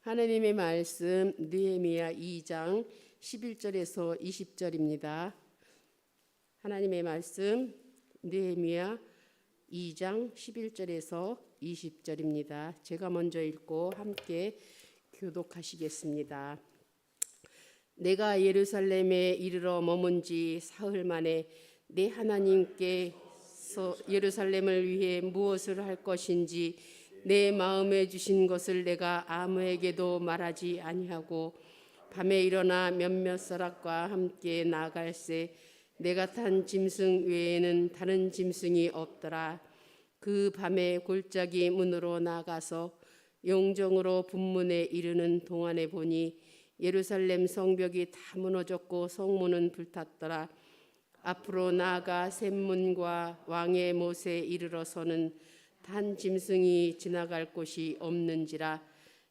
하나님의 말씀 느헤미야 2장 11절에서 20절입니다. 하나님의 말씀 느헤미야 2장 11절에서 20절입니다. 제가 먼저 읽고 함께 교독하시겠습니다. 내가 예루살렘에 이르러 머문 지 사흘 만에 내 하나님께서 예루살렘을 위해 무엇을 할 것인지 내 마음에 주신 것을 내가 아무에게도 말하지 아니하고 밤에 일어나 몇몇 사람과 함께 나아갈새 내가 탄 짐승 외에는 다른 짐승이 없더라. 그 밤에 골짜기 문으로 나가서 용정으로 분문에 이르는 동안에 보니 예루살렘 성벽이 다 무너졌고 성문은 불탔더라. 앞으로 나아가 샘문과 왕의 못에 이르러서는 단 짐승이 지나갈 곳이 없는지라.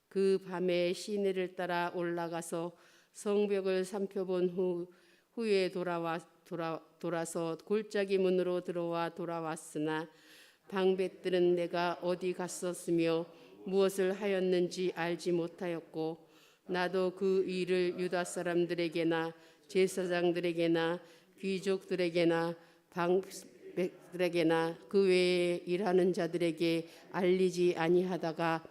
그 밤에 시내를 따라 올라가서 성벽을 살펴본 후에 돌아서 골짜기 문으로 들어와 돌아왔으나 방백들은 내가 어디 갔었으며 무엇을 하였는지 알지 못하였고 나도 그 일을 유다 사람들에게나 제사장들에게나 귀족들에게나 방백들에게나 그 외에 일하는 자들에게 알리지 아니하다가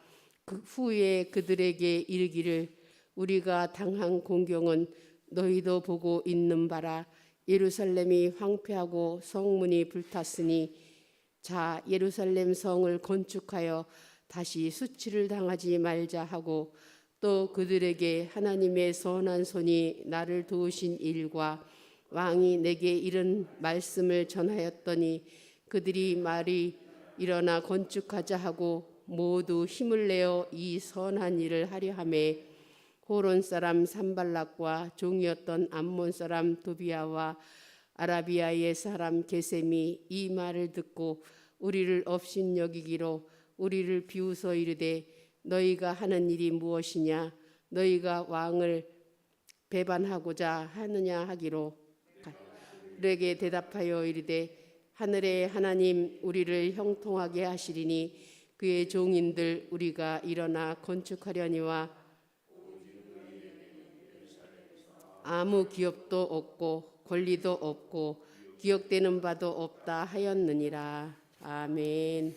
그 후에 그들에게 이르기를 우리가 당한 공경은 너희도 보고 있는 바라. 예루살렘이 황폐하고 성문이 불탔으니 자 예루살렘 성을 건축하여 다시 수치를 당하지 말자 하고 또 그들에게 하나님의 선한 손이 나를 도우신 일과 왕이 내게 이런 말씀을 전하였더니 그들이 말이 일어나 건축하자 하고 모두 힘을 내어 이 선한 일을 하려 하매 호론 사람 산발락과 종이었던 암몬 사람 도비아와 아라비아의 사람 게셈이 이 말을 듣고 우리를 업신여기기로 우리를 비웃어 이르되 너희가 하는 일이 무엇이냐 너희가 왕을 배반하고자 하느냐 하기로 그에게 대답하여 이르되 하늘의 하나님 우리를 형통하게 하시리니 그의 종인들 우리가 일어나 건축하려니와 아무 기업도 없고 권리도 없고 기억되는 바도 없다 하였느니라. 아멘.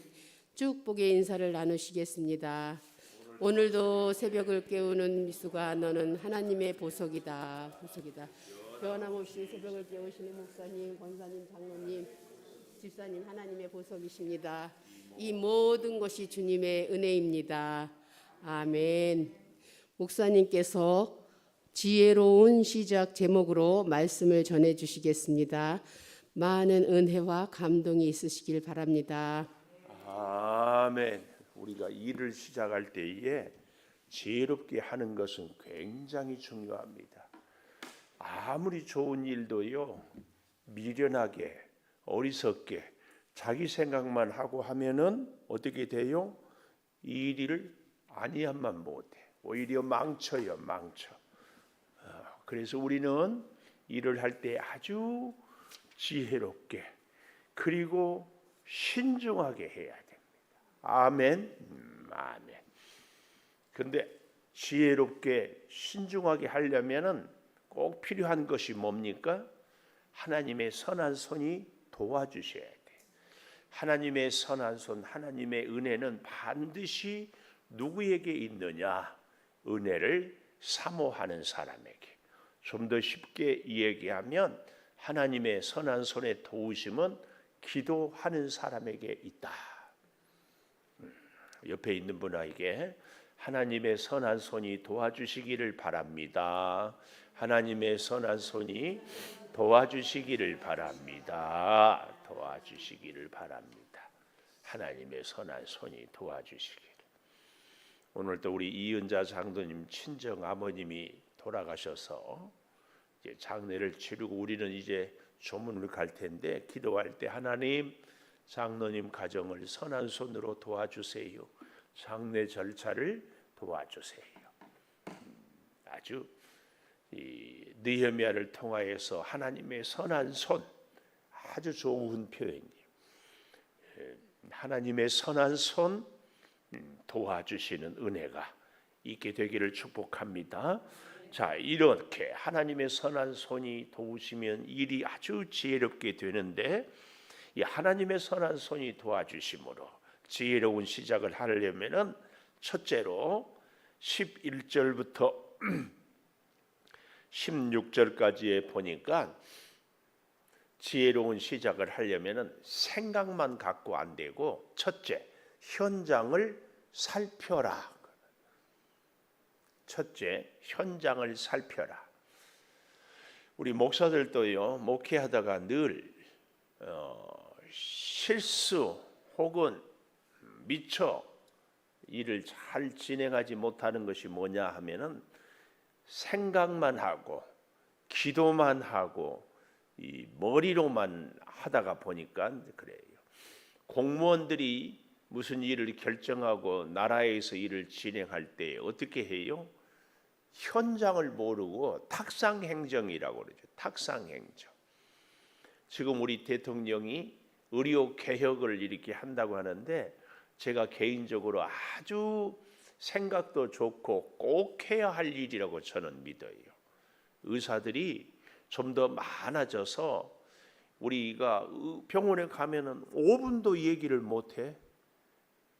축복의 인사를 나누시겠습니다. 오늘도 새벽을 깨우는 미수가 너는 하나님의 보석이다. 변함없이 새벽을 깨우시는 목사님, 권사님, 장로님, 집사님 하나님의 보석이십니다. 이 모든 것이 주님의 은혜입니다. 아멘. 목사님께서 지혜로운 시작 제목으로 말씀을 전해 주시겠습니다. 많은 은혜와 감동이 있으시길 바랍니다. 아멘. 우리가 일을 시작할 때에 지혜롭게 하는 것은 굉장히 중요합니다. 아무리 좋은 일도요 미련하게 어리석게 자기 생각만 하고 하면은 어떻게 돼요? 이 일을 아니하면 못해. 오히려 망쳐. 그래서 우리는 일을 할 때 아주 지혜롭게 그리고 신중하게 해야 됩니다. 아멘. 아멘. 근데 지혜롭게 신중하게 하려면은 꼭 필요한 것이 뭡니까? 하나님의 선한 손이 도와주셔야 돼. 하나님의 선한 손, 하나님의 은혜는 반드시 누구에게 있느냐? 은혜를 사모하는 사람에게. 좀 더 쉽게 얘기하면 하나님의 선한 손의 도우심은 기도하는 사람에게 있다. 옆에 있는 분에게 하나님의 선한 손이 도와주시기를 바랍니다. 하나님의 선한 손이 도와주시기를 바랍니다. 도와주시기를 바랍니다. 하나님의 선한 손이 도와주시기를. 오늘도 우리 이은자 장로님 친정 아버님이 돌아가셔서 이제 장례를 치르고 우리는 이제 조문을 갈 텐데 기도할 때 하나님 장로님 가정을 선한 손으로 도와주세요. 장례 절차를 도와주세요. 아주 이 느헤미야를 통하여서 하나님의 선한 손 아주 좋은 표현이에요. 하나님의 선한 손 도와주시는 은혜가 있게 되기를 축복합니다. 자, 이렇게 하나님의 선한 손이 도우시면 일이 아주 지혜롭게 되는데, 이 하나님의 선한 손이 도와주심으로 지혜로운 시작을 하려면은 첫째로 11절부터 16절까지에 보니까 지혜로운 시작을 하려면은 생각만 갖고 안 되고, 첫째, 현장을 살펴라. 첫째, 현장을 살펴라. 우리 목사들도요, 목회하다가 늘 실수 혹은 미처 일을 잘 진행하지 못하는 것이 뭐냐 하면은 생각만 하고 기도만 하고 이 머리로만 하다가 보니까 그래요. 공무원들이 무슨 일을 결정하고 나라에서 일을 진행할 때 어떻게 해요? 현장을 모르고 탁상행정이라고 그러죠. 탁상행정. 지금 우리 대통령이 의료 개혁을 이렇게 한다고 하는데, 제가 개인적으로 아주 생각도 좋고 꼭 해야 할 일이라고 저는 믿어요. 의사들이 좀 더 많아져서 우리가 병원에 가면은 5분도 얘기를 못해.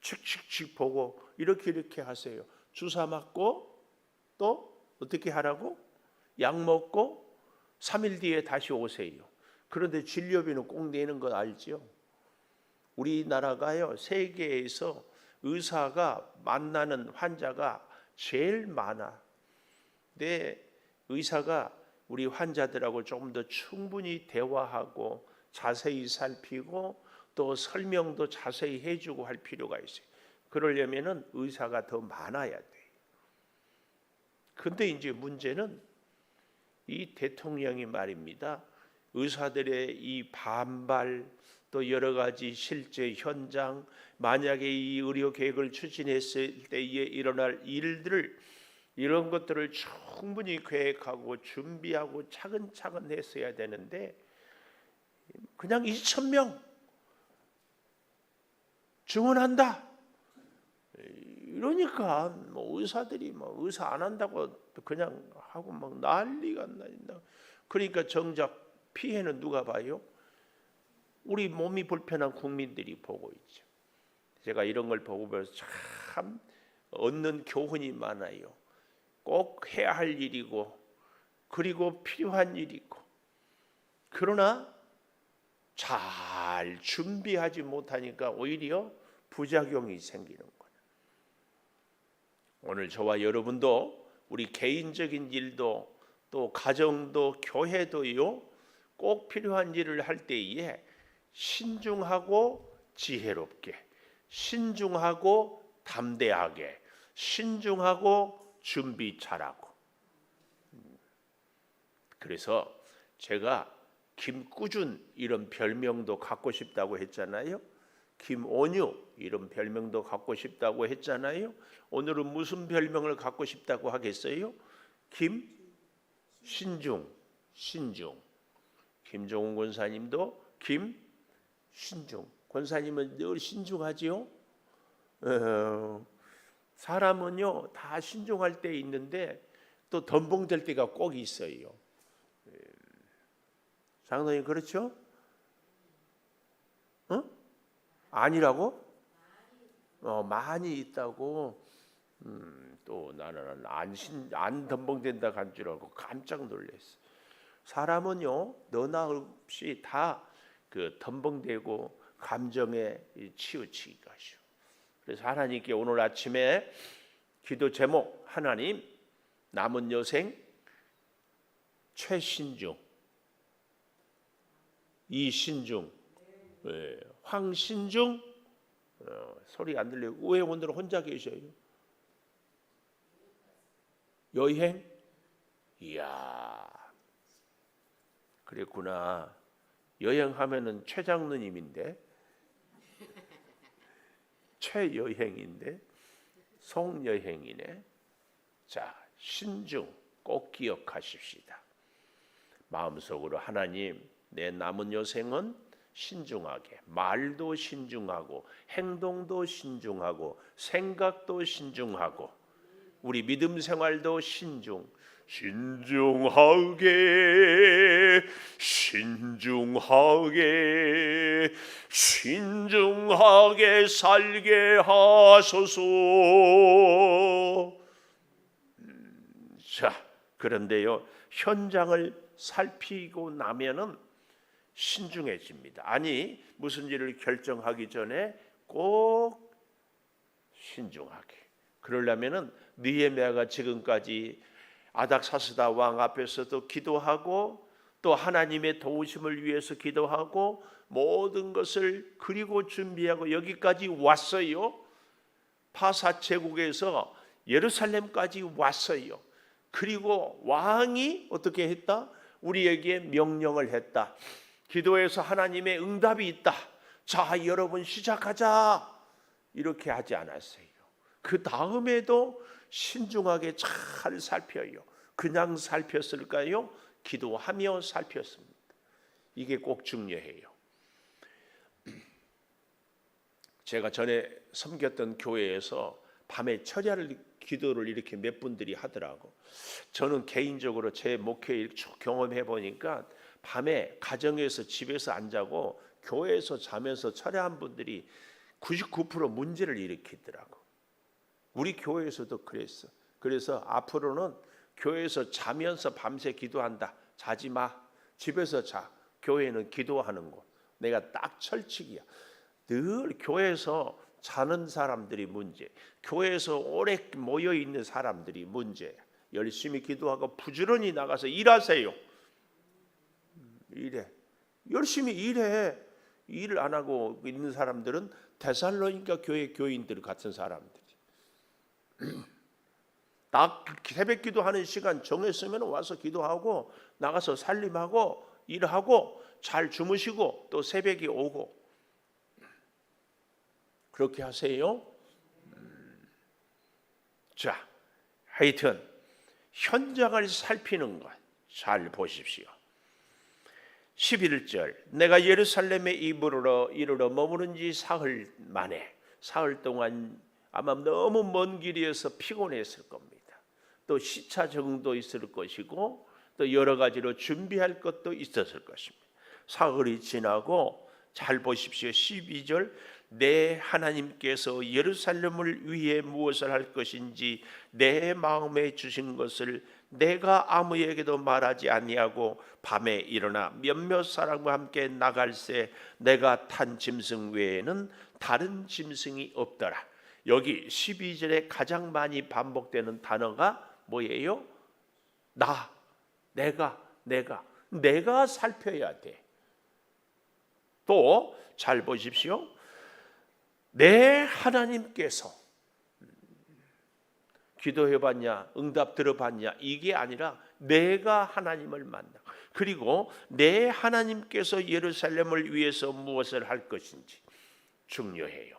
칙칙칙 보고 이렇게 하세요. 주사 맞고 또 어떻게 하라고? 약 먹고 3일 뒤에 다시 오세요. 그런데 진료비는 꼭 내는 거 알죠? 우리나라가요, 세계에서 의사가 만나는 환자가 제일 많아. 내 의사가 우리 환자들하고 조금 더 충분히 대화하고 자세히 살피고 또 설명도 자세히 해주고 할 필요가 있어요. 그러려면은 의사가 더 많아야 돼요. 근데 이제 문제는 이 대통령이 말입니다. 의사들의 이 반발, 또 여러 가지 실제 현장, 만약에 이 의료 계획을 추진했을 때에 일어날 일들을, 이런 것들을 충분히 계획하고 준비하고 차근차근 했어야 되는데, 그냥 2,000명 증원한다. 이러니까 뭐 의사들이 뭐 의사 안 한다고 그냥 하고 막 난리가 난다. 그러니까 정작 피해는 누가 봐요? 우리 몸이 불편한 국민들이 보고 있죠. 제가 이런 걸 보고 참 얻는 교훈이 많아요. 꼭 해야 할 일이고 그리고 필요한 일이고, 그러나 잘 준비하지 못하니까 오히려 부작용이 생기는 거예요. 오늘 저와 여러분도 우리 개인적인 일도 또 가정도 교회도요, 꼭 필요한 일을 할 때에 신중하고 지혜롭게, 신중하고 담대하게, 신중하고 준비 잘하고. 그래서 제가 김꾸준 이런 별명도 갖고 싶다고 했잖아요. 김온유 이런 별명도 갖고 싶다고 했잖아요. 오늘은 무슨 별명을 갖고 싶다고 하겠어요? 김신중. 신중. 김종훈 권사님도 김신중. 권사님은 늘 신중하지요. 사람은요 다 신중할 때 있는데 또 덤벙될 때가 꼭 있어요. 장로님 그렇죠? 아니라고? 많이 있다고. 또 나는 안 덤벙된다 간 줄 알고 깜짝 놀랐어. 사람은요 너나 없이 다 그 덤벙대고 감정에 치우치기가 쉬워. 그래서 하나님께 오늘 아침에 기도 제목, 하나님 남은 여생 최신중, 이신중, 황신중, 소리 안 들려요. 왜 오늘 혼자 계셔요? 여행? 이야, 그랬구나. 여행하면은 최장로님인데, 최여행인데, 송여행이네. 자, 신중 꼭 기억하십시다. 마음속으로 하나님, 내 남은 여생은 신중하게, 말도 신중하고 행동도 신중하고 생각도 신중하고 우리 믿음 생활도 신중하게 살게 하소서. 자, 그런데요, 현장을 살피고 나면은 신중해집니다. 아니, 무슨 일을 결정하기 전에 꼭 신중하게. 그러려면은 느헤미야가 지금까지 아닥사스다 왕 앞에서도 기도하고 또 하나님의 도우심을 위해서 기도하고 모든 것을 그리고 준비하고 여기까지 왔어요. 파사 제국에서 예루살렘까지 왔어요. 그리고 왕이 어떻게 했다? 우리에게 명령을 했다. 기도해서 하나님의 응답이 있다. 자, 여러분 시작하자. 이렇게 하지 않았어요. 그 다음에도 신중하게 잘 살펴요. 그냥 살폈을까요? 기도하며 살폈습니다. 이게 꼭 중요해요. 제가 전에 섬겼던 교회에서 밤에 철야를 기도를 이렇게 몇 분들이 하더라고. 저는 개인적으로 제 목회를 쭉 경험해 보니까 밤에 가정에서 집에서 안 자고 교회에서 자면서 철야한 분들이 99% 문제를 일으키더라고. 우리 교회에서도 그랬어. 그래서 앞으로는 교회에서 자면서 밤새 기도한다. 자지 마. 집에서 자. 교회는 기도하는 곳. 내가 딱 철칙이야. 늘 교회에서 자는 사람들이 문제. 교회에서 오래 모여 있는 사람들이 문제야. 열심히 기도하고 부지런히 나가서 일하세요. 일해. 열심히 일해. 일을 안 하고 있는 사람들은 데살로니가 교회 교인들 같은 사람들이. 딱 새벽 기도하는 시간 정했으면 와서 기도하고 나가서 살림하고 일하고 잘 주무시고 또 새벽에 오고 그렇게 하세요. 자, 하여튼 현장을 살피는 것 잘 보십시오. 11절 내가 예루살렘에 이르러 머무른 지 사흘 만에 사흘 동안 아마 너무 먼 길이어서 피곤했을 겁니다. 또 시차 적응도 있을 것이고 또 여러 가지로 준비할 것도 있었을 것입니다. 사흘이 지나고 잘 보십시오. 12절 내 하나님께서 예루살렘을 위해 무엇을 할 것인지 내 마음에 주신 것을 내가 아무에게도 말하지 아니하고 밤에 일어나 몇몇 사람과 함께 나갈새 내가 탄 짐승 외에는 다른 짐승이 없더라. 여기 12절에 가장 많이 반복되는 단어가 뭐예요? 내가 살펴야 돼. 또 잘 보십시오. 내 하나님께서 기도해봤냐 응답 들어봤냐 이게 아니라 내가 하나님을 만나 그리고 내 하나님께서 예루살렘을 위해서 무엇을 할 것인지 중요해요.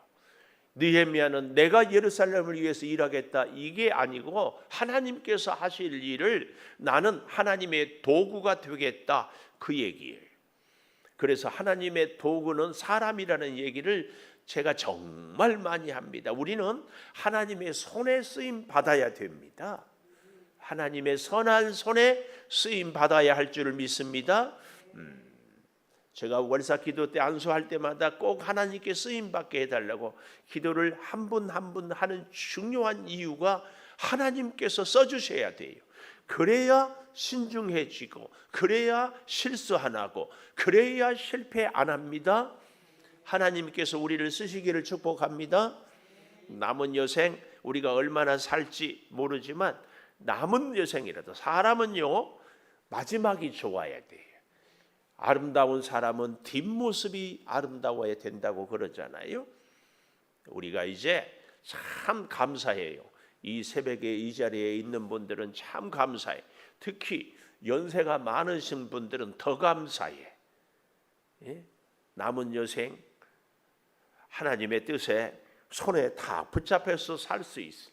느헤미야는 내가 예루살렘을 위해서 일하겠다 이게 아니고 하나님께서 하실 일을 나는 하나님의 도구가 되겠다 그 얘기예요. 그래서 하나님의 도구는 사람이라는 얘기를 제가 정말 많이 합니다. 우리는 하나님의 손에 쓰임 받아야 됩니다. 하나님의 선한 손에 쓰임 받아야 할 줄을 믿습니다. 제가 월사 기도 때 안수할 때마다 꼭 하나님께 쓰임 받게 해달라고 기도를 한 분 한 분 하는 중요한 이유가 하나님께서 써주셔야 돼요. 그래야 신중해지고 그래야 실수 안 하고 그래야 실패 안 합니다. 하나님께서 우리를 쓰시기를 축복합니다. 남은 여생 우리가 얼마나 살지 모르지만 남은 여생이라도 사람은요 마지막이 좋아야 돼요. 아름다운 사람은 뒷모습이 아름다워야 된다고 그러잖아요. 우리가 이제 참 감사해요. 이 새벽에 이 자리에 있는 분들은 참 감사해. 특히 연세가 많으신 분들은 더 감사해. 예? 남은 여생 하나님의 뜻에 손에 다 붙잡혀서 살 수 있어요.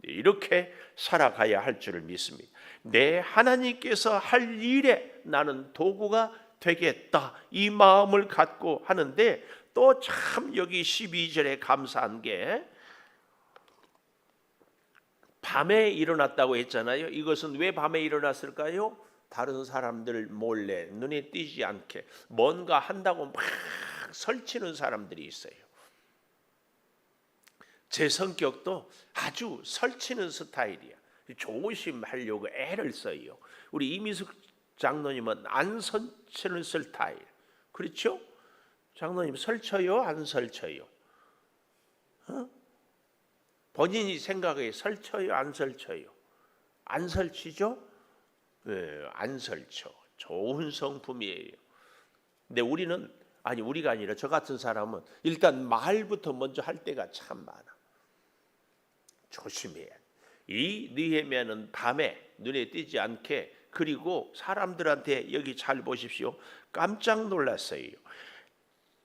이렇게 살아가야 할 줄을 믿습니다. 내 하나님께서 할 일에 나는 도구가 되겠다 이 마음을 갖고 하는데 또 참 여기 12절에 감사한 게 밤에 일어났다고 했잖아요. 이것은 왜 밤에 일어났을까요? 다른 사람들 몰래 눈에 띄지 않게 뭔가 한다고 막 설치는 사람들이 있어요. 제 성격도 아주 설치는 스타일이야. 조심하려고 애를 써요. 우리 이미숙 장로님은 안 설치는 스타일. 그렇죠? 장로님 설쳐요? 안 설쳐요? 본인이 생각해 설쳐요? 안 설쳐요? 안 설치죠? 네, 안 설쳐. 좋은 성품이에요. 근데 우리는 우리가 아니라 저 같은 사람은 일단 말부터 먼저 할 때가 참 많아. 조심해야 돼. 이 느헤미야는 밤에 눈에 띄지 않게, 그리고 사람들한테 여기 잘 보십시오. 깜짝 놀랐어요.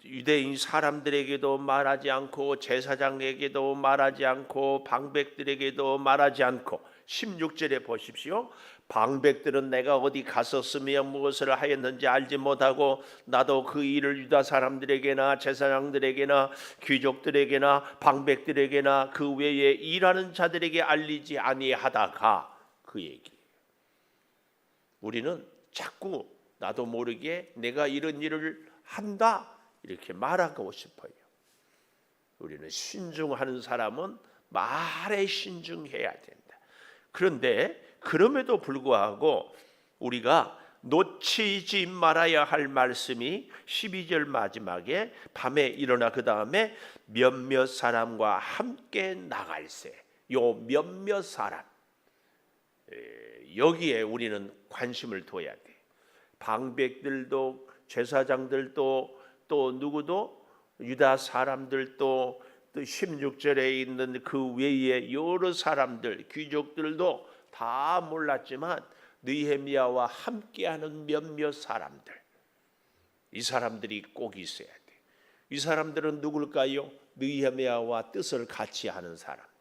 유대인 사람들에게도 말하지 않고 제사장에게도 말하지 않고 방백들에게도 말하지 않고 16절에 보십시오. 방백들은 내가 어디 갔었으며 무엇을 하였는지 알지 못하고 나도 그 일을 유다 사람들에게나 제사장들에게나 귀족들에게나 방백들에게나 그 외에 일하는 자들에게 알리지 아니하다가, 그 얘기. 우리는 자꾸 나도 모르게 내가 이런 일을 한다 이렇게 말하고 싶어요. 우리는 신중하는 사람은 말에 신중해야 된다. 그런데 그럼에도 불구하고 우리가 놓치지 말아야 할 말씀이 12절 마지막에 밤에 일어나 그 다음에 몇몇 사람과 함께 나갈세. 요 몇몇 사람, 여기에 우리는 관심을 둬야 돼. 방백들도 제사장들도 또 누구도 유다 사람들도 또 16절에 있는 그 외에 여러 사람들 귀족들도 다 몰랐지만 느헤미야와 함께하는 몇몇 사람들, 이 사람들이 꼭 있어야 돼. 이 사람들은 누굴까요? 느헤미야와 뜻을 같이 하는 사람들,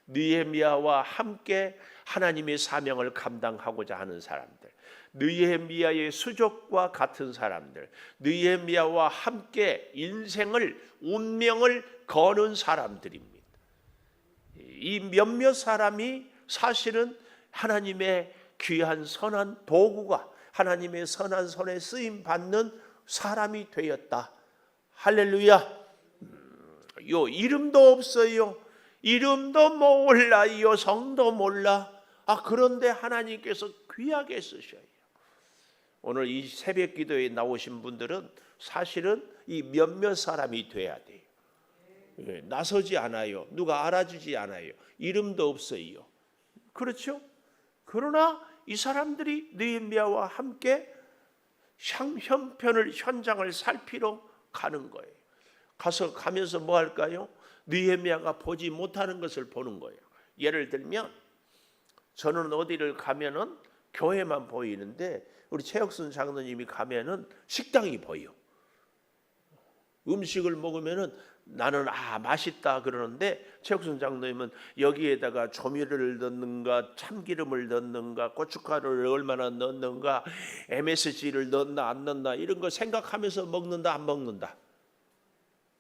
느헤미야와 함께 하나님의 사명을 감당하고자 하는 사람들, 느헤미야의 수족과 같은 사람들, 느헤미야와 함께 인생을 운명을 거는 사람들입니다. 이 몇몇 사람이 사실은 하나님의 귀한 선한 도구가 하나님의 선한 손에 쓰임 받는 사람이 되었다. 할렐루야. 요 이름도 없어요. 이름도 몰라요. 성도 몰라. 그런데 하나님께서 귀하게 쓰셔요. 오늘 이 새벽 기도에 나오신 분들은 사실은 이 몇몇 사람이 돼야 돼요. 나서지 않아요. 누가 알아주지 않아요. 이름도 없어요. 그렇죠? 그러나 이 사람들이 느헤미야와 함께 현장을 살피러 가는 거예요. 가면서 뭐 할까요? 느헤미야가 보지 못하는 것을 보는 거예요. 예를 들면 저는 어디를 가면은 교회만 보이는데 우리 최혁순 장로님이 가면은 식당이 보여. 음식을 먹으면은 나는 맛있다 그러는데 최혁순 장로님은 여기에다가 조미료를 넣는가 참기름을 넣는가 고춧가루를 얼마나 넣는가 MSG를 넣나 안 넣나 이런 거 생각하면서 먹는다 안 먹는다?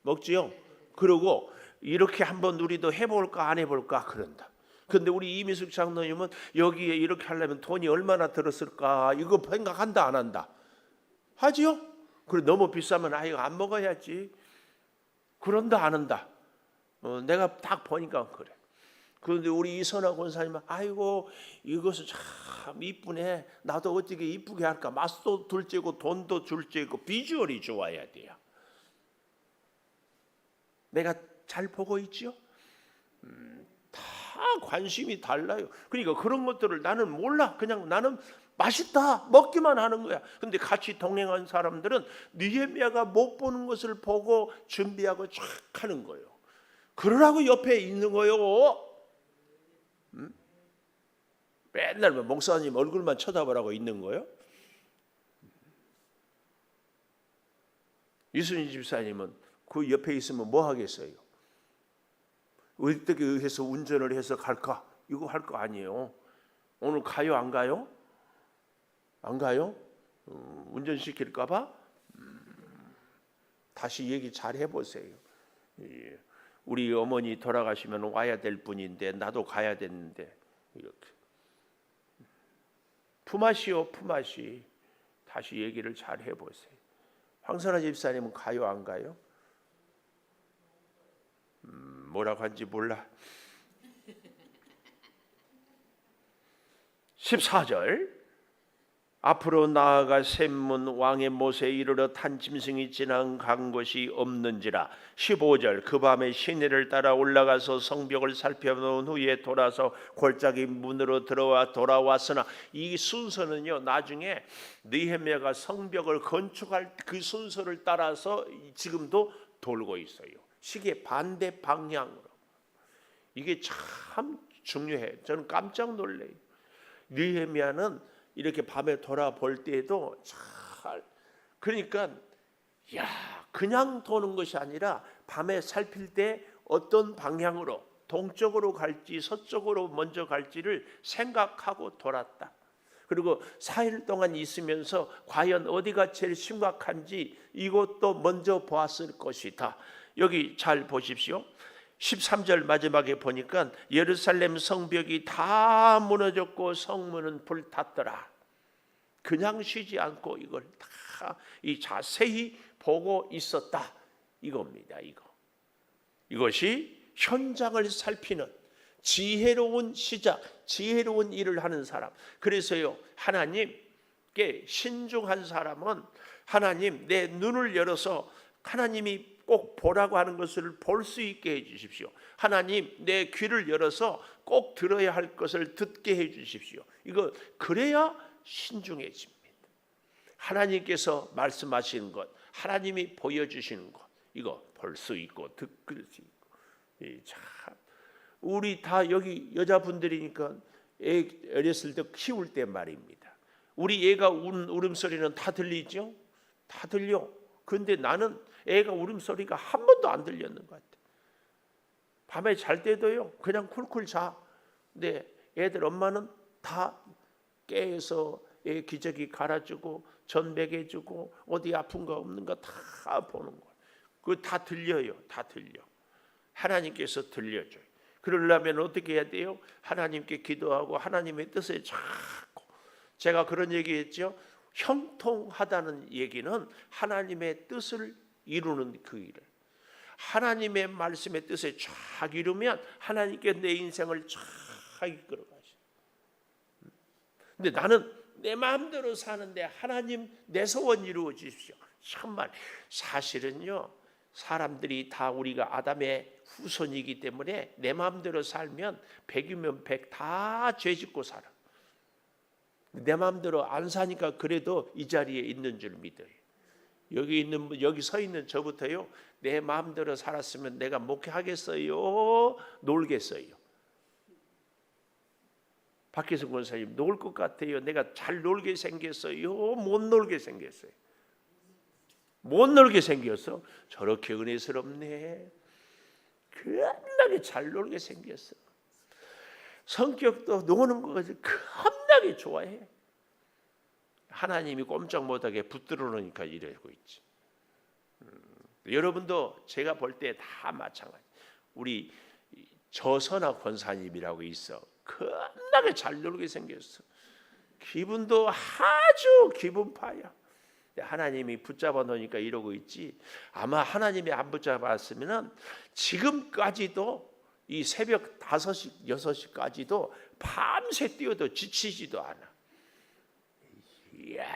먹지요. 그리고 이렇게 한번 우리도 해볼까 안 해볼까 그런다. 근데 우리 이미숙 장로님은 여기에 이렇게 하려면 돈이 얼마나 들었을까 이거 생각한다 안 한다? 하지요. 그래 너무 비싸면 이거 안 먹어야지. 그런다 안 한다? 내가 딱 보니까 그래. 그런데 우리 이선아 권사님은 아이고 이것은 참 이쁘네. 나도 어떻게 이쁘게 할까? 맛도 둘째고 돈도 둘째고 비주얼이 좋아야 돼요. 내가 잘 보고 있죠? 다 관심이 달라요. 그러니까 그런 것들을 나는 몰라. 그냥 나는 맛있다 먹기만 하는 거야. 근데 같이 동행한 사람들은 느헤미야가 못 보는 것을 보고 준비하고 쫙 하는 거예요. 그러라고 옆에 있는 거예요. 맨날 목사님 얼굴만 쳐다보라고 있는 거예요. 이순희 집사님은 그 옆에 있으면 뭐 하겠어요? 어떻게 해서 운전을 해서 갈까? 이거 할 거 아니에요. 오늘 가요 안 가요? 안 가요? 운전시킬까 봐? 다시 얘기 잘 해보세요. 우리 어머니 돌아가시면 와야 될 분인데 나도 가야 되는데 이렇게 품앗이요, 품앗이. 다시 얘기를 잘 해보세요. 황선아 집사님은 가요, 안 가요? 뭐라고 한지 몰라. 14절 앞으로 나아가 샘문 왕의 못에 이르러 탄 짐승이 지나간 곳이 없는지라. 15절 그 밤에 시내를 따라 올라가서 성벽을 살펴놓은 후에 돌아서 골짜기 문으로 돌아왔으나 이 순서는요, 나중에 느헤미야가 성벽을 건축할 그 순서를 따라서 지금도 돌고 있어요. 시계 반대 방향으로. 이게 참 중요해요. 저는 깜짝 놀래요. 느헤미야는 이렇게 밤에 돌아볼 때에도 잘, 그러니까 야, 그냥 도는 것이 아니라 밤에 살필 때 어떤 방향으로, 동쪽으로 갈지 서쪽으로 먼저 갈지를 생각하고 돌았다. 그리고 4일 동안 있으면서 과연 어디가 제일 심각한지 이것도 먼저 보았을 것이다. 여기 잘 보십시오. 13절 마지막에 보니까 예루살렘 성벽이 다 무너졌고 성문은 불탔더라. 그냥 쉬지 않고 이걸 다 자세히 보고 있었다. 이겁니다. 이것이 현장을 살피는 지혜로운 시작, 지혜로운 일을 하는 사람. 그래서요, 하나님께 신중한 사람은 하나님 내 눈을 열어서 하나님이 꼭 보라고 하는 것을 볼 수 있게 해주십시오. 하나님 내 귀를 열어서 꼭 들어야 할 것을 듣게 해주십시오. 이거 그래야 신중해집니다. 하나님께서 말씀하시는 것, 하나님이 보여주시는 것, 이거 볼 수 있고 듣을 수 있고. 참 우리 다 여기 여자분들이니까 애 어렸을 때 키울 때 말입니다. 우리 애가 우는 울음소리는 다 들리죠? 다 들려. 근데 나는 애가 울음소리가 한 번도 안 들렸는 것 같아. 밤에 잘 때도요, 그냥 쿨쿨 자. 근데 애들 엄마는 다 깨서 애 기저귀 갈아주고 전 먹여주고 어디 아픈 거 없는 거 다 보는 거예요. 그거 다 들려요. 다 들려. 하나님께서 들려줘요. 그러려면 어떻게 해야 돼요? 하나님께 기도하고 하나님의 뜻에 자꾸, 제가 그런 얘기했죠. 형통하다는 얘기는 하나님의 뜻을 이루는 그 일을, 하나님의 말씀의 뜻에 쫙 이루면 하나님께 내 인생을 쫙 이끌어 가시. 근데 나는 내 마음대로 사는데 하나님 내 소원 이루어 주십시오. 정말 사실은요, 사람들이 다 우리가 아담의 후손이기 때문에 내 마음대로 살면 100이면 100 다 죄짓고 살아. 내 마음대로 안 사니까 그래도 이 자리에 있는 줄 믿어요. 여기 서 있는 저부터요, 내 마음대로 살았으면 내가 목회하겠어요? 놀겠어요? 박혜성 권사님, 놀 것 같아요? 내가 잘 놀게 생겼어요? 못 놀게 생겼어요? 못 놀게 생겼어? 저렇게 은혜스럽네. 겁나게 잘 놀게 생겼어. 성격도 노는 것을 겁나게 좋아해. 하나님이 꼼짝 못하게 붙들어 놓으니까 이러고 있지. 여러분도 제가 볼 때 다 마찬가지. 우리 저선아 권사님이라고 있어. 겁나게 잘 놀게 생겼어. 기분도 아주 기분파야. 하나님이 붙잡아 놓으니까 이러고 있지. 아마 하나님이 안 붙잡았으면 지금까지도 이 새벽 5시, 6시까지도 밤새 뛰어도 지치지도 않아. 이야,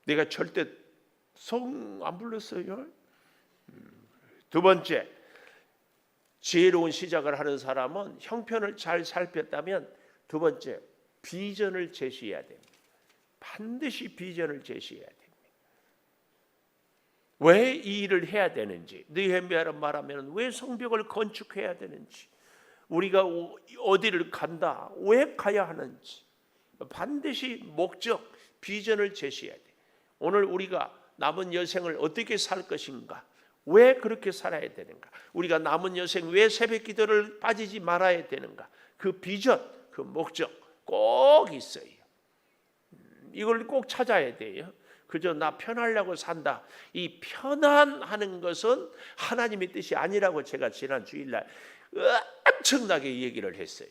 내가 절대 성 안 불렀어요. 두 번째, 지혜로운 시작을 하는 사람은 형편을 잘 살폈다면 두 번째, 비전을 제시해야 됩니다. 반드시 비전을 제시해야 됩니다. 왜 이 일을 해야 되는지, 느헤미야로 말하면 왜 성벽을 건축해야 되는지, 우리가 어디를 간다, 왜 가야 하는지 반드시 목적, 비전을 제시해야 돼. 오늘 우리가 남은 여생을 어떻게 살 것인가, 왜 그렇게 살아야 되는가, 우리가 남은 여생 왜 새벽 기도를 빠지지 말아야 되는가, 그 비전, 그 목적 꼭 있어요. 이걸 꼭 찾아야 돼요. 그저 나 편하려고 산다, 이 편안하는 것은 하나님의 뜻이 아니라고 제가 지난 주일날 엄청나게 얘기를 했어요.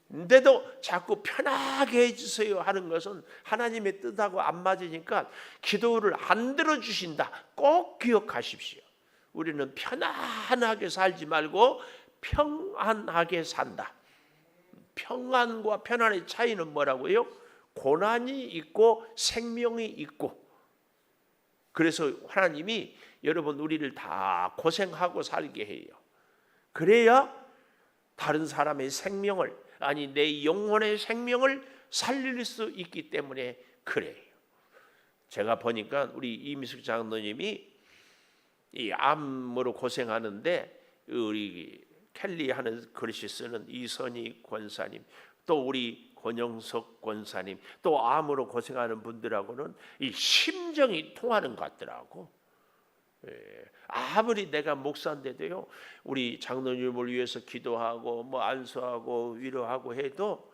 근데도 자꾸 편하게 해주세요 하는 것은 하나님의 뜻하고 안 맞으니까 기도를 안 들어주신다. 꼭 기억하십시오. 우리는 편안하게 살지 말고 평안하게 산다. 평안과 편안의 차이는 뭐라고요? 고난이 있고 생명이 있고. 그래서 하나님이 여러분 우리를 다 고생하고 살게 해요. 그래야 다른 사람의 생명을, 아니 내 영혼의 생명을 살릴 수 있기 때문에 그래요. 제가 보니까 우리 이미숙 장로님이 이 암으로 고생하는데 우리 켈리 하는 글씨 쓰는 이선희 권사님, 또 우리 권영석 권사님, 또 암으로 고생하는 분들하고는 이 심정이 통하는 것 같더라고. 아무리 내가 목사인데도요, 우리 장로님을 위해서 기도하고 뭐 안수하고 위로하고 해도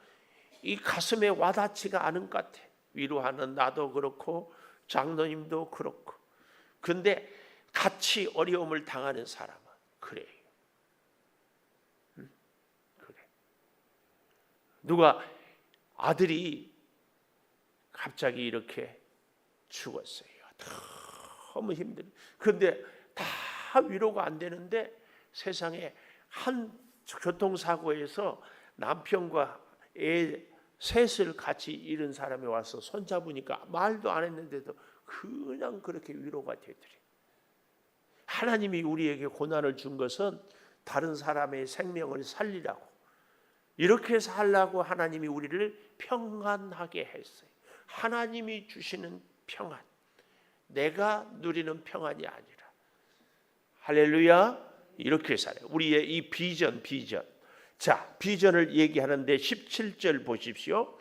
이 가슴에 와닿지가 않은 것 같아. 위로하는 나도 그렇고 장로님도 그렇고. 근데 같이 어려움을 당하는 사람은 그래요. 그래. 누가 아들이 갑자기 이렇게 죽었어요. 너무 힘들어. 그런데 다 위로가 안 되는데 세상에 한 교통사고에서 남편과 애 셋을 같이 잃은 사람이 와서 손잡으니까 말도 안 했는데도 그냥 그렇게 위로가 되더래. 하나님이 우리에게 고난을 준 것은 다른 사람의 생명을 살리라고, 이렇게 살라고 하나님이 우리를 평안하게 했어요. 하나님이 주시는 평안, 내가 누리는 평안이 아니라. 할렐루야. 이렇게 살아요. 우리의 이 비전. 자, 비전을 얘기하는데 17절 보십시오.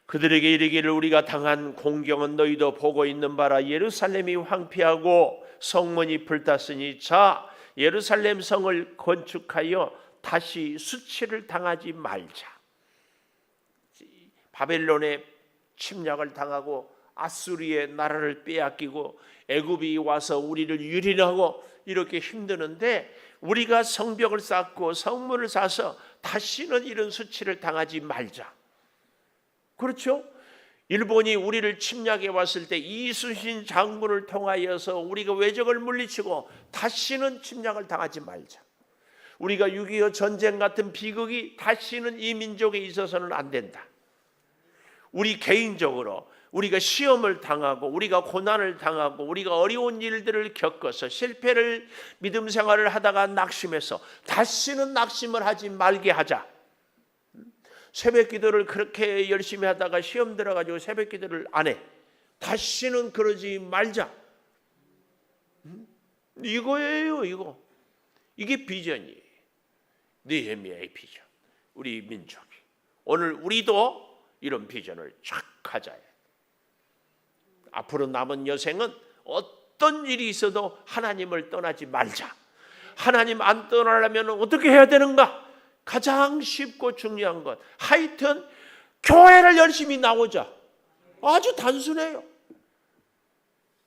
그들에게 이르기를 우리가 당한 공경은 너희도 보고 있는 바라. 예루살렘이 황폐하고 성문이 불탔으니 자, 예루살렘 성을 건축하여 다시 수치를 당하지 말자. 바벨론의 침략을 당하고 아수리의 나라를 빼앗기고 애굽이 와서 우리를 유린하고 이렇게 힘드는데 우리가 성벽을 쌓고 성문을 쌓아서 다시는 이런 수치를 당하지 말자. 그렇죠? 일본이 우리를 침략해 왔을 때 이순신 장군을 통하여서 우리가 왜적을 물리치고 다시는 침략을 당하지 말자. 우리가 6.25 전쟁 같은 비극이 다시는 이 민족에 있어서는 안 된다. 우리 개인적으로 우리가 시험을 당하고 우리가 고난을 당하고 우리가 어려운 일들을 겪어서 실패를 믿음 생활을 하다가 낙심해서 다시는 낙심을 하지 말게 하자. 새벽 기도를 그렇게 열심히 하다가 시험 들어가지고 새벽 기도를 안 해. 다시는 그러지 말자. 이거예요, 이거. 이게 비전이에요. 느헤미야의 비전. 우리 민족이. 오늘 우리도 이런 비전을 쫙 가져야 해. 앞으로 남은 여생은 어떤 일이 있어도 하나님을 떠나지 말자. 하나님 안 떠나려면 어떻게 해야 되는가? 가장 쉽고 중요한 것, 하여튼 교회를 열심히 나오자. 아주 단순해요.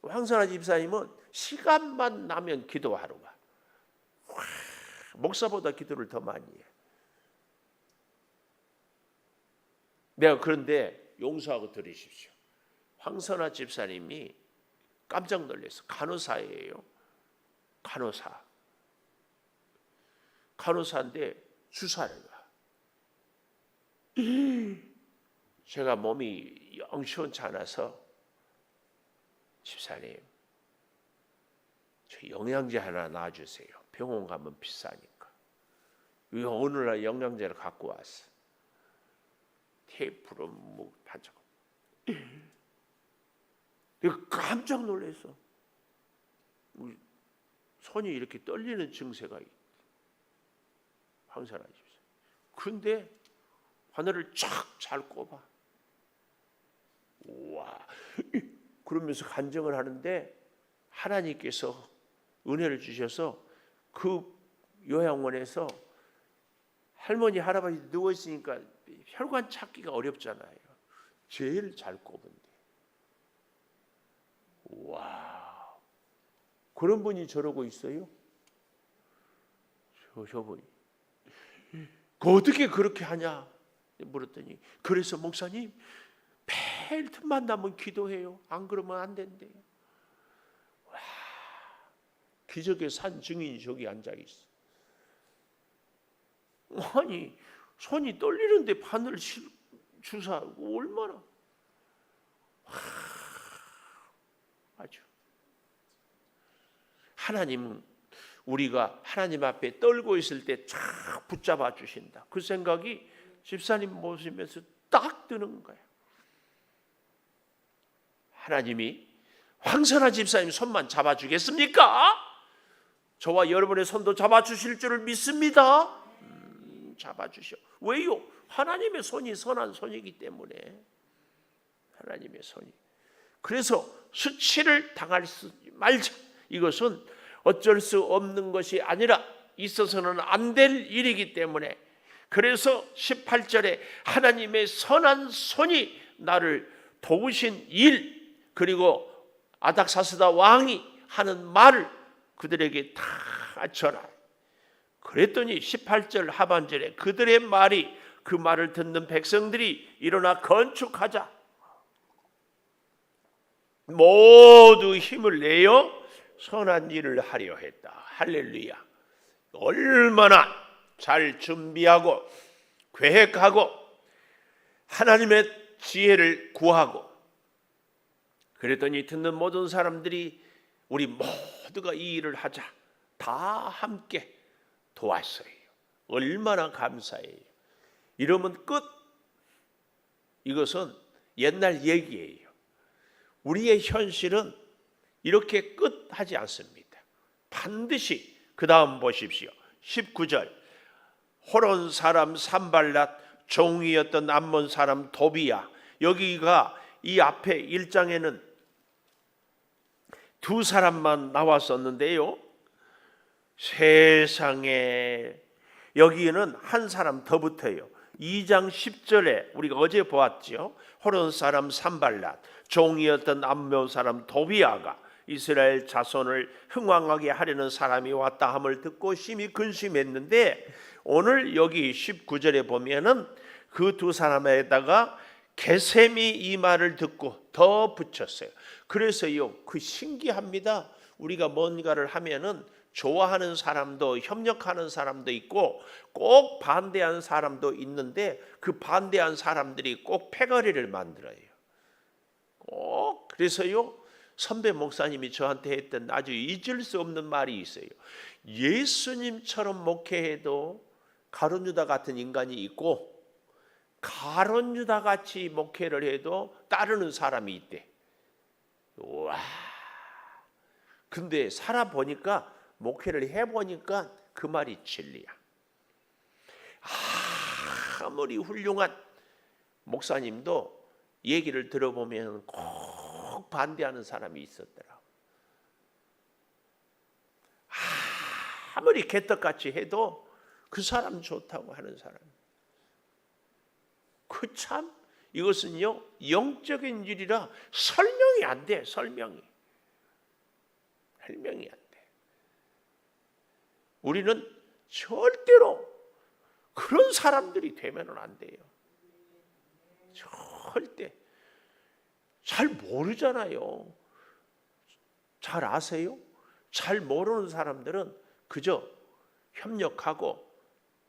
황선아 집사님은 시간만 나면 기도하러 가. 목사보다 기도를 더 많이 해. 내가 그런데 용서하고 들으십시오. 황선아 집사님이 깜짝 놀랐어. 간호사예요. 간호사인데 주사를 가. 제가 몸이 영 시원치 않아서 집사님, 저 영양제 하나 놔주세요. 병원 가면 비싸니까. 오늘날 영양제를 갖고 왔어. 테이프로 뭐 반짝. 내가 깜짝 놀랐어. 손이 이렇게 떨리는 증세가 있다. 황선아 집사. 근데 바늘을 쫙 잘 꼽아. 우와. 그러면서 간증을 하는데 하나님께서 은혜를 주셔서 그 요양원에서 할머니 할아버지 누워 있으니까 혈관 찾기가 어렵잖아요. 제일 잘 꼽은데. 와. 그런 분이 저러고 있어요? 저분이. 그 어떻게 그렇게 하냐 물었더니, 그래서 목사님 매일 틈만 나면 기도해요. 안 그러면 안 된대요. 와, 기적의 산 증인이 저기 앉아 있어. 아니 손이 떨리는데 바늘 주사하고 얼마나 아주. 하나님은 우리가 하나님 앞에 떨고 있을 때 쫙 붙잡아 주신다. 그 생각이 집사님 모시면서 딱 드는 거예요. 하나님이 황선아 집사님 손만 잡아주겠습니까? 저와 여러분의 손도 잡아주실 줄을 믿습니다. 잡아주셔. 왜요? 하나님의 손이 선한 손이기 때문에. 하나님의 손이. 그래서 수치를 당할 수 말자. 이것은 어쩔 수 없는 것이 아니라 있어서는 안 될 일이기 때문에. 그래서 18절에 하나님의 선한 손이 나를 도우신 일, 그리고 아닥사스다 왕이 하는 말을 그들에게 다 전하. 그랬더니 18절 하반절에 그들의 말이, 그 말을 듣는 백성들이 일어나 건축하자. 모두 힘을 내어 선한 일을 하려 했다. 할렐루야. 얼마나 잘 준비하고 계획하고 하나님의 지혜를 구하고. 그랬더니 듣는 모든 사람들이 우리 모두가 이 일을 하자. 다 함께 도왔어요. 얼마나 감사해요. 이러면 끝. 이것은 옛날 얘기예요. 우리의 현실은 이렇게 끝하지 않습니다. 반드시 그 다음 보십시오. 19절 호론 사람 산발랏, 종이었던 암몬 사람 도비야. 여기가 이 앞에 1장에는 두 사람만 나왔었는데요, 세상에 여기에는 한 사람 더 붙어요. 2장 10절에 우리가 어제 보았죠. 호론 사람 산발랏, 종이었던 암몬 사람 도비야가 이스라엘 자손을 흥왕하게 하려는 사람이 왔다 함을 듣고 심히 근심했는데, 오늘 여기 19절에 보면은 그 두 사람에다가 게셈이 이 말을 듣고 더 붙였어요. 그래서요, 그 신기합니다. 우리가 뭔가를 하면은 좋아하는 사람도 협력하는 사람도 있고 꼭 반대하는 사람도 있는데, 그 반대한 사람들이 꼭 패거리를 만들어요. 꼭. 그래서요, 선배 목사님이 저한테 했던 아주 잊을 수 없는 말이 있어요. 예수님처럼 목회해도 가룟 유다 같은 인간이 있고, 가룟 유다 같이 목회를 해도 따르는 사람이 있대. 와. 근데 살아보니까, 목회를 해보니까 그 말이 진리야. 아무리 훌륭한 목사님도 얘기를 들어보면 꼭 반대하는 사람이 있었더라고. 아무리 개떡같이 해도 그 사람 좋다고 하는 사람. 그 참 이것은요, 영적인 일이라 설명이 안 돼. 설명이 안 돼. 우리는 절대로 그런 사람들이 되면은 안 돼요. 절대. 잘 모르잖아요. 잘 아세요? 잘 모르는 사람들은 그저 협력하고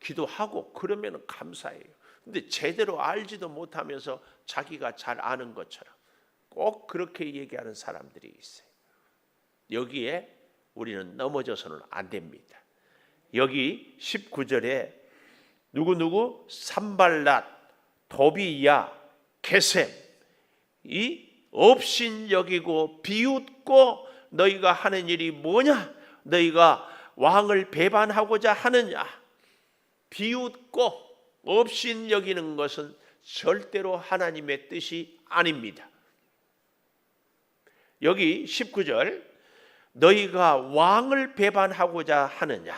기도하고 그러면 감사해요. 근데 제대로 알지도 못하면서 자기가 잘 아는 것처럼 꼭 그렇게 얘기하는 사람들이 있어요. 여기에 우리는 넘어져서는 안 됩니다. 여기 19절에 누구누구 산발랏, 도비야, 게셈 이 업신여기고 비웃고 너희가 하는 일이 뭐냐? 너희가 왕을 배반하고자 하느냐? 비웃고 업신여기는 것은 절대로 하나님의 뜻이 아닙니다. 여기 19절 너희가 왕을 배반하고자 하느냐?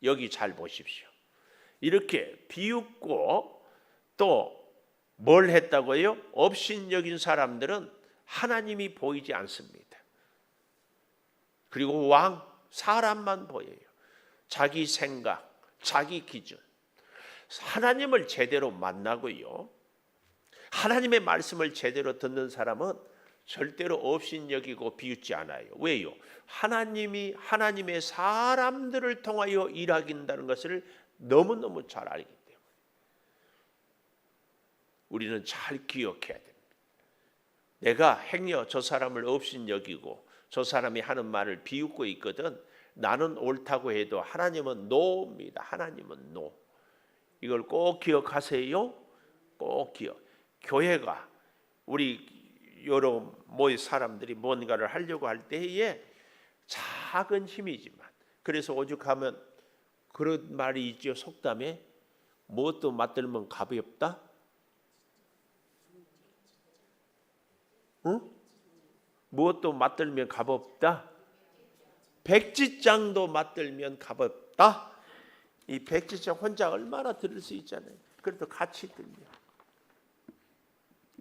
여기 잘 보십시오. 이렇게 비웃고 또 뭘 했다고요? 업신여긴 사람들은 하나님이 보이지 않습니다. 그리고 왕, 사람만 보여요. 자기 생각, 자기 기준. 하나님을 제대로 만나고요, 하나님의 말씀을 제대로 듣는 사람은 절대로 업신여기고 비웃지 않아요. 왜요? 하나님이 하나님의 사람들을 통하여 일하긴다는 것을 너무너무 잘 알기 때문에 우리는 잘 기억해야 됩니다. 내가 행여 저 사람을 업신여기고 저 사람이 하는 말을 비웃고 있거든 나는 옳다고 해도 하나님은 노입니다. 하나님은 노. 이걸 꼭 기억하세요. 꼭 기억. 교회가 우리 여러 모의 사람들이 뭔가를 하려고 할 때에 작은 힘이지만, 그래서 오죽하면 그런 말이 있죠. 속담에 무엇도 맞들면 가볍다. 응? 무엇도 맞들면 값없다. 백지장도 맞들면 값없다. 이 백지장 혼자 얼마나 들을 수 있잖아요. 그래도 같이 들려.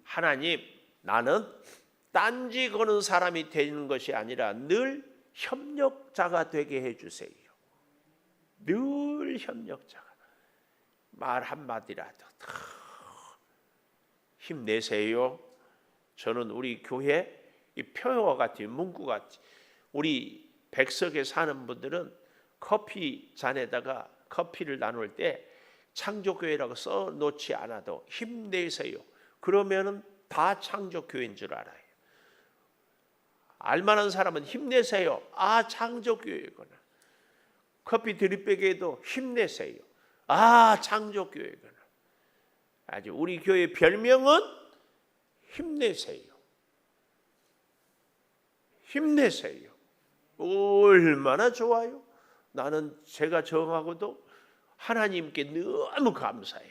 하나님, 나는 딴지 거는 사람이 되는 것이 아니라 늘 협력자가 되게 해주세요. 늘 협력자가. 말 한마디라도 힘내세요. 저는 우리 교회 이 표와 같이 문구 같이 우리 백석에 사는 분들은 커피 잔에다가 커피를 나눌 때 창조교회라고 써놓지 않아도 힘내세요. 그러면은 다 창조교회인 줄 알아요. 알만한 사람은 힘내세요. 아, 창조교회구나. 커피 드립백에도 힘내세요. 아, 창조교회구나. 아주 우리 교회 별명은 힘내세요. 힘내세요. 얼마나 좋아요. 나는 제가 정하고도 하나님께 너무 감사해.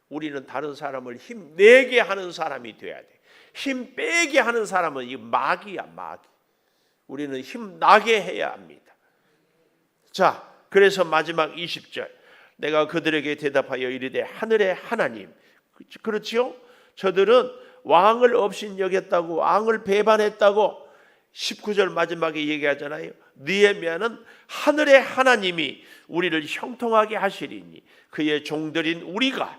우리는 다른 사람을 힘내게 하는 사람이 돼야 돼. 힘 빼게 하는 사람은 이 마귀야, 마귀. 우리는 힘나게 해야 합니다. 자, 그래서 마지막 20절. 내가 그들에게 대답하여 이르되 하늘의 하나님. 그렇지요? 저들은 왕을 업신여겼다고, 왕을 배반했다고 19절 마지막에 얘기하잖아요. 느헤미야는 하늘의 하나님이 우리를 형통하게 하시리니 그의 종들인 우리가,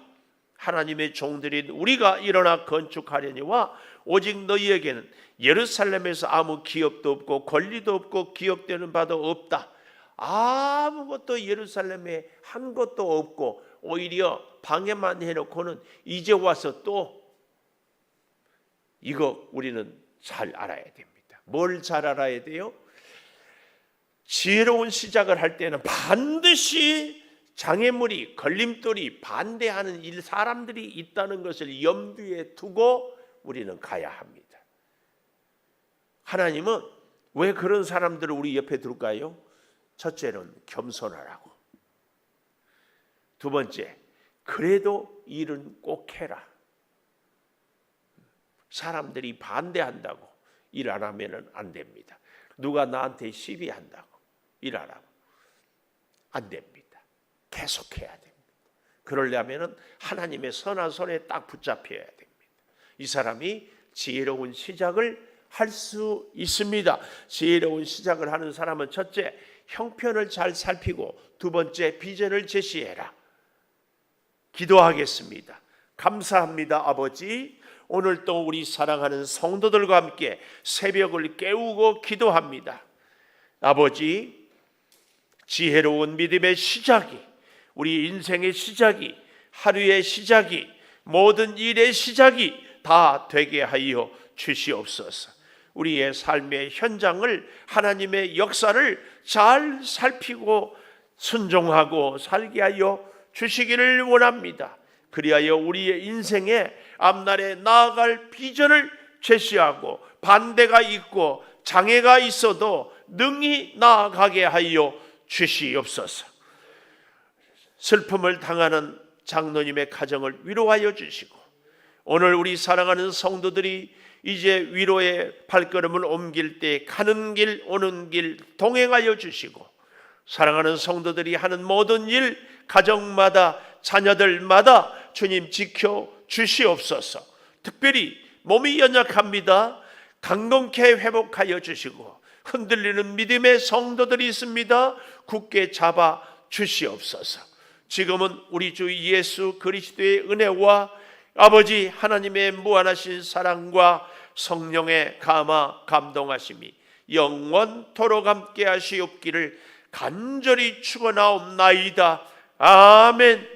하나님의 종들인 우리가 일어나 건축하려니와 오직 너희에게는 예루살렘에서 아무 기업도 없고 권리도 없고 기억되는 바도 없다. 아무것도 예루살렘에 한 것도 없고 오히려 방해만 해놓고는 이제 와서 또 이거 우리는 잘 알아야 됩니다. 뭘 잘 알아야 돼요? 지혜로운 시작을 할 때는 반드시 장애물이, 걸림돌이, 반대하는 사람들이 있다는 것을 염두에 두고 우리는 가야 합니다. 하나님은 왜 그런 사람들을 우리 옆에 둘까요? 첫째는 겸손하라고. 두 번째, 그래도 일은 꼭 해라. 사람들이 반대한다고 일 안 하면 안 됩니다. 누가 나한테 시비한다고 일 안 하고 안 됩니다. 계속해야 됩니다. 그러려면 하나님의 선한 손에 딱 붙잡혀야 됩니다. 이 사람이 지혜로운 시작을 할 수 있습니다. 지혜로운 시작을 하는 사람은 첫째, 형편을 잘 살피고 두 번째, 비전을 제시해라. 기도하겠습니다. 감사합니다, 아버지. 오늘 또 우리 사랑하는 성도들과 함께 새벽을 깨우고 기도합니다. 아버지, 지혜로운 믿음의 시작이, 우리 인생의 시작이, 하루의 시작이, 모든 일의 시작이 다 되게 하여 주시옵소서. 우리의 삶의 현장을, 하나님의 역사를 잘 살피고 순종하고 살게 하여 주시기를 원합니다. 그리하여 우리의 인생에 앞날에 나아갈 비전을 제시하고 반대가 있고 장애가 있어도 능히 나아가게 하여 주시옵소서. 슬픔을 당하는 장로님의 가정을 위로하여 주시고, 오늘 우리 사랑하는 성도들이 이제 위로의 발걸음을 옮길 때 가는 길 오는 길 동행하여 주시고, 사랑하는 성도들이 하는 모든 일, 가정마다 자녀들마다 주님 지켜 주시옵소서. 특별히 몸이 연약합니다. 강건케 회복하여 주시고, 흔들리는 믿음의 성도들이 있습니다. 굳게 잡아 주시옵소서. 지금은 우리 주 예수 그리스도의 은혜와 아버지 하나님의 무한하신 사랑과 성령의 감화 감동하심이 영원토록 함께 하시옵기를 간절히 축원하옵나이다. 아멘.